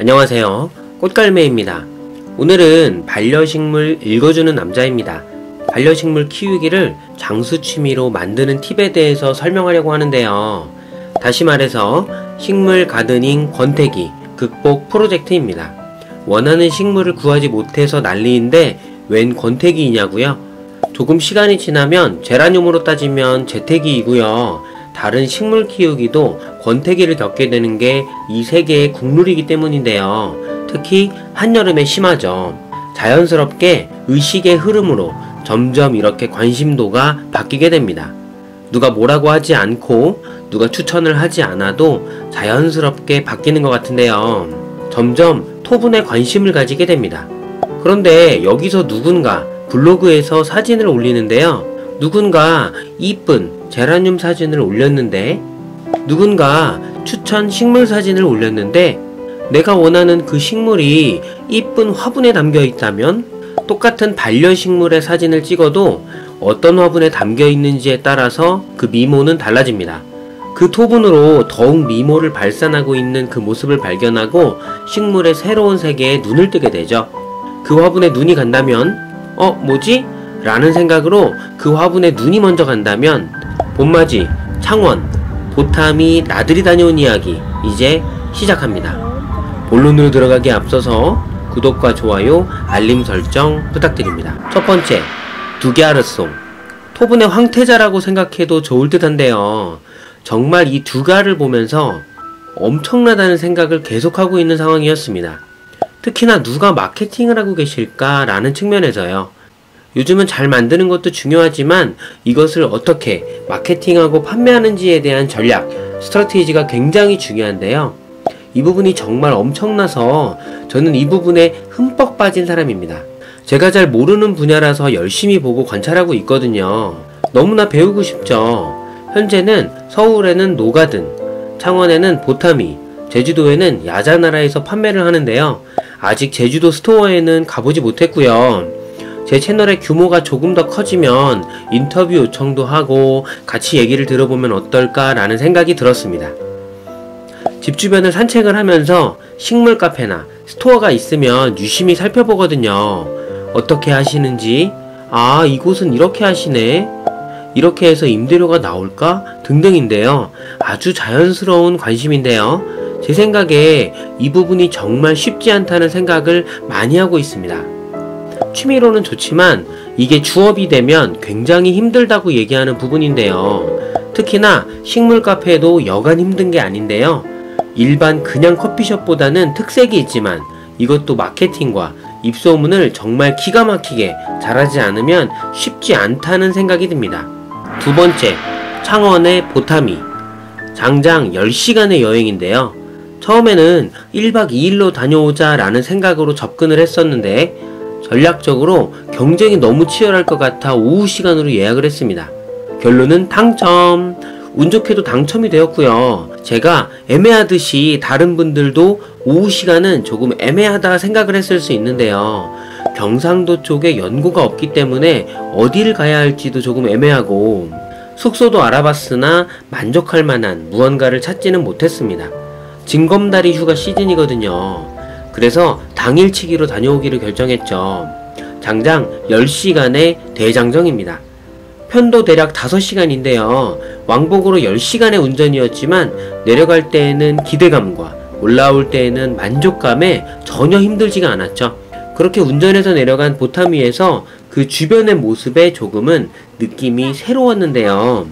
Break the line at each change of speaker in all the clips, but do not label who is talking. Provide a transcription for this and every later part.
안녕하세요. 꽃갈매입니다. 오늘은 반려식물 읽어주는 남자입니다. 반려식물 키우기를 장수 취미로 만드는 팁에 대해서 설명하려고 하는데요. 다시 말해서 식물 가드닝 권태기 극복 프로젝트입니다. 원하는 식물을 구하지 못해서 난리인데 웬 권태기이냐고요? 조금 시간이 지나면 제라늄으로 따지면 재태기이고요. 다른 식물 키우기도 권태기를 겪게 되는 게 이 세계의 국룰이기 때문인데요. 특히 한여름에 심하죠. 자연스럽게 의식의 흐름으로 점점 이렇게 관심도가 바뀌게 됩니다. 누가 뭐라고 하지 않고 누가 추천을 하지 않아도 자연스럽게 바뀌는 것 같은데요. 점점 토분에 관심을 가지게 됩니다. 그런데 여기서 누군가 블로그에서 사진을 올리는데요. 누군가 이쁜 제라늄 사진을 올렸는데, 누군가 추천 식물 사진을 올렸는데, 내가 원하는 그 식물이 이쁜 화분에 담겨 있다면 똑같은 반려식물의 사진을 찍어도 어떤 화분에 담겨 있는지에 따라서 그 미모는 달라집니다. 그 토분으로 더욱 미모를 발산하고 있는 그 모습을 발견하고 식물의 새로운 세계에 눈을 뜨게 되죠. 그 화분에 눈이 간다면 뭐지? 라는 생각으로 그 화분에 눈이 먼저 간다면 봄맞이, 창원, 보탐이 나들이 다녀온 이야기 이제 시작합니다. 본론으로 들어가기에 앞서서 구독과 좋아요, 알림 설정 부탁드립니다. 첫 번째, 두갸르송. 토분의 황태자라고 생각해도 좋을 듯한데요. 정말 이 두가를 보면서 엄청나다는 생각을 계속하고 있는 상황이었습니다. 특히나 누가 마케팅을 하고 계실까 라는 측면에서요. 요즘은 잘 만드는 것도 중요하지만 이것을 어떻게 마케팅하고 판매하는지에 대한 전략, 스트래티지가 굉장히 중요한데요. 이 부분이 정말 엄청나서 저는 이 부분에 흠뻑 빠진 사람입니다. 제가 잘 모르는 분야라서 열심히 보고 관찰하고 있거든요. 너무나 배우고 싶죠. 현재는 서울에는 노가든, 창원에는 보탐이, 제주도에는 야자나라에서 판매를 하는데요. 아직 제주도 스토어에는 가보지 못했고요. 제 채널의 규모가 조금 더 커지면 인터뷰 요청도 하고 같이 얘기를 들어보면 어떨까 라는 생각이 들었습니다. 집 주변을 산책을 하면서 식물 카페나 스토어가 있으면 유심히 살펴보거든요. 어떻게 하시는지, 이곳은 이렇게 하시네, 이렇게 해서 임대료가 나올까? 등등인데요. 아주 자연스러운 관심인데요. 제 생각에 이 부분이 정말 쉽지 않다는 생각을 많이 하고 있습니다. 취미로는 좋지만 이게 주업이 되면 굉장히 힘들다고 얘기하는 부분인데요. 특히나 식물 카페도 여간 힘든 게 아닌데요. 일반 그냥 커피숍보다는 특색이 있지만 이것도 마케팅과 입소문을 정말 기가 막히게 잘하지 않으면 쉽지 않다는 생각이 듭니다. 두 번째, 창원의 보탐이. 장장 10시간의 여행인데요. 처음에는 1박 2일로 다녀오자 라는 생각으로 접근을 했었는데 전략적으로 경쟁이 너무 치열할 것 같아 오후 시간으로 예약을 했습니다. 결론은 당첨! 운 좋게도 당첨이 되었고요. 제가 애매하듯이 다른 분들도 오후 시간은 조금 애매하다 생각을 했을 수 있는데요. 경상도 쪽에 연고가 없기 때문에 어디를 가야 할지도 조금 애매하고 숙소도 알아봤으나 만족할 만한 무언가를 찾지는 못했습니다. 징검다리 휴가 시즌이거든요. 그래서 당일치기로 다녀오기를 결정했죠. 장장 10시간의 대장정입니다. 편도 대략 5시간인데요. 왕복으로 10시간의 운전이었지만 내려갈 때에는 기대감과 올라올 때에는 만족감에 전혀 힘들지가 않았죠. 그렇게 운전해서 내려간 보탐위에서 그 주변의 모습에 조금은 느낌이 새로웠는데요.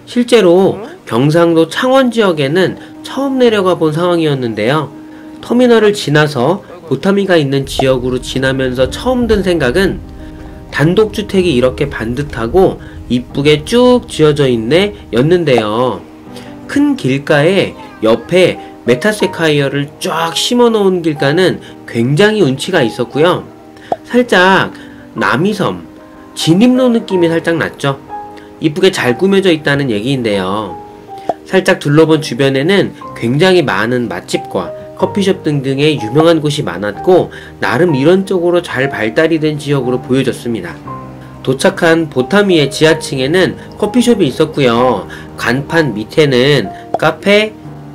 실제로 경상도 창원 지역에는 처음 내려가 본 상황이었는데요. 터미널을 지나서 보탐이가 있는 지역으로 지나면서 처음 든 생각은 단독주택이 이렇게 반듯하고 이쁘게 쭉 지어져 있네 였는데요. 큰 길가에 옆에 메타세카이어를 쫙 심어 놓은 길가는 굉장히 운치가 있었고요. 살짝 남이섬, 진입로 느낌이 살짝 났죠. 이쁘게 잘 꾸며져 있다는 얘기인데요. 살짝 둘러본 주변에는 굉장히 많은 맛집과 커피숍 등등의 유명한 곳이 많았고 나름 이런 쪽으로 잘 발달이 된 지역으로 보여졌습니다. 도착한 보타미의 지하층에는 커피숍이 있었고요. 간판 밑에는 카페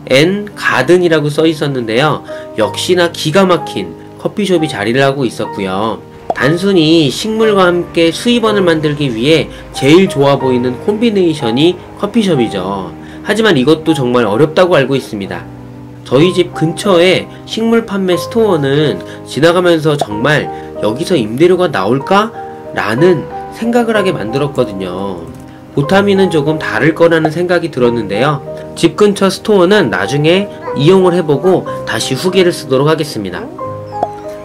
앤 가든이라고 써 있었는데요. 역시나 기가 막힌 커피숍이 자리를 하고 있었고요. 단순히 식물과 함께 수입원을 만들기 위해 제일 좋아 보이는 콤비네이션이 커피숍이죠. 하지만 이것도 정말 어렵다고 알고 있습니다. 저희 집 근처에 식물 판매 스토어는 지나가면서 정말 여기서 임대료가 나올까? 라는 생각을 하게 만들었거든요. 보타미는 조금 다를 거라는 생각이 들었는데요. 집 근처 스토어는 나중에 이용을 해보고 다시 후기를 쓰도록 하겠습니다.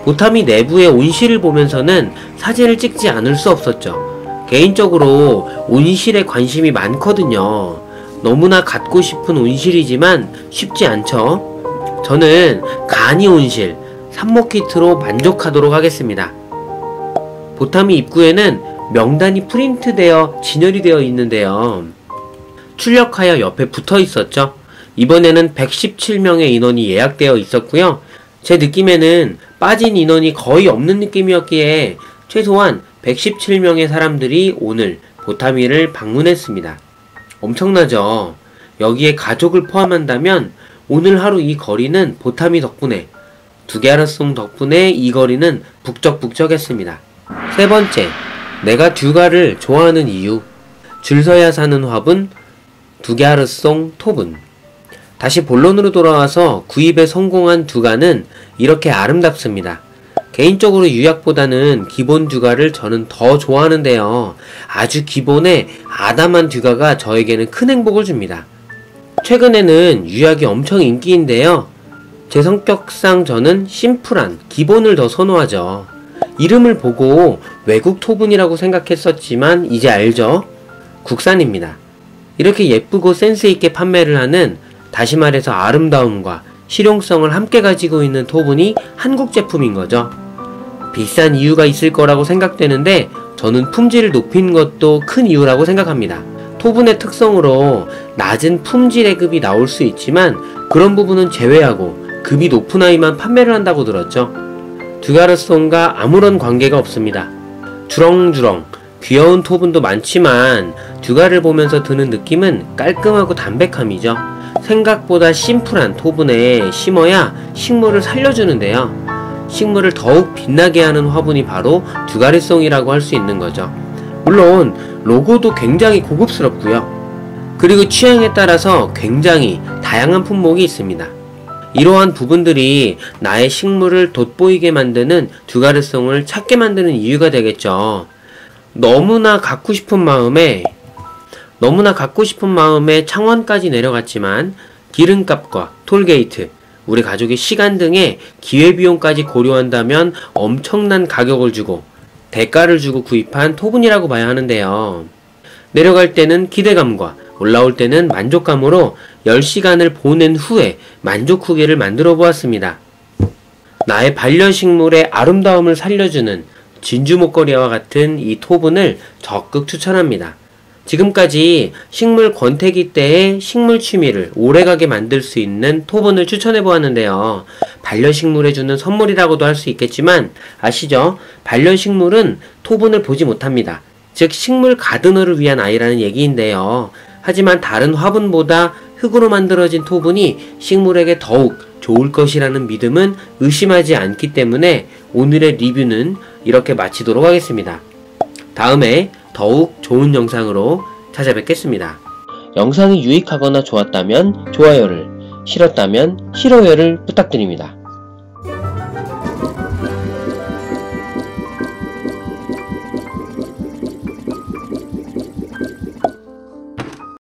보타미 내부의 온실을 보면서는 사진을 찍지 않을 수 없었죠. 개인적으로 온실에 관심이 많거든요. 너무나 갖고 싶은 온실이지만 쉽지 않죠. 저는 간이 온실, 삽목키트로 만족하도록 하겠습니다. 보타미 입구에는 명단이 프린트되어 진열이 되어 있는데요. 출력하여 옆에 붙어 있었죠. 이번에는 117명의 인원이 예약되어 있었고요. 제 느낌에는 빠진 인원이 거의 없는 느낌이었기에 최소한 117명의 사람들이 오늘 보타미를 방문했습니다. 엄청나죠? 여기에 가족을 포함한다면 오늘 하루 이 거리는 보타미 덕분에, 두갸르송 덕분에 이 거리는 북적북적했습니다. 세 번째, 내가 듀가를 좋아하는 이유. 줄 서야 사는 화분, 두갸르송 톱은. 다시 본론으로 돌아와서 구입에 성공한 듀가는 이렇게 아름답습니다. 개인적으로 유약보다는 기본 듀가를 저는 더 좋아하는데요. 아주 기본의 아담한 듀가가 저에게는 큰 행복을 줍니다. 최근에는 유약이 엄청 인기인데요. 제 성격상 저는 심플한 기본을 더 선호하죠. 이름을 보고 외국 토분이라고 생각했었지만 이제 알죠? 국산입니다. 이렇게 예쁘고 센스있게 판매를 하는, 다시 말해서 아름다움과 실용성을 함께 가지고 있는 토분이 한국 제품인 거죠. 비싼 이유가 있을 거라고 생각되는데 저는 품질을 높인 것도 큰 이유라고 생각합니다. 토분의 특성으로 낮은 품질의 급이 나올 수 있지만 그런 부분은 제외하고 급이 높은 아이만 판매를 한다고 들었죠. 듀가르송과 아무런 관계가 없습니다. 주렁주렁 귀여운 토분도 많지만 듀가를 보면서 드는 느낌은 깔끔하고 담백함이죠. 생각보다 심플한 토분에 심어야 식물을 살려주는데요. 식물을 더욱 빛나게 하는 화분이 바로 듀가르송이라고 할 수 있는 거죠. 물론 로고도 굉장히 고급스럽고요. 그리고 취향에 따라서 굉장히 다양한 품목이 있습니다. 이러한 부분들이 나의 식물을 돋보이게 만드는 듀가르송을 찾게 만드는 이유가 되겠죠. 너무나 갖고 싶은 마음에 창원까지 내려갔지만 기름값과 톨게이트, 우리 가족의 시간 등의 기회비용까지 고려한다면 엄청난 가격을 주고 대가를 주고 구입한 토분이라고 봐야 하는데요. 내려갈 때는 기대감과 올라올 때는 만족감으로 10시간을 보낸 후에 만족 후기를 만들어 보았습니다. 나의 반려식물의 아름다움을 살려주는 진주 목걸이와 같은 이 토분을 적극 추천합니다. 지금까지 식물 권태기 때의 식물 취미를 오래가게 만들 수 있는 토분을 추천해 보았는데요. 반려식물에 주는 선물이라고도 할 수 있겠지만 아시죠? 반려식물은 토분을 보지 못합니다. 즉 식물 가드너를 위한 아이라는 얘기인데요. 하지만 다른 화분보다 흙으로 만들어진 토분이 식물에게 더욱 좋을 것이라는 믿음은 의심하지 않기 때문에 오늘의 리뷰는 이렇게 마치도록 하겠습니다. 다음에 더욱 좋은 영상으로 찾아뵙겠습니다. 영상이 유익하거나 좋았다면 좋아요를, 싫었다면 싫어요를 부탁드립니다.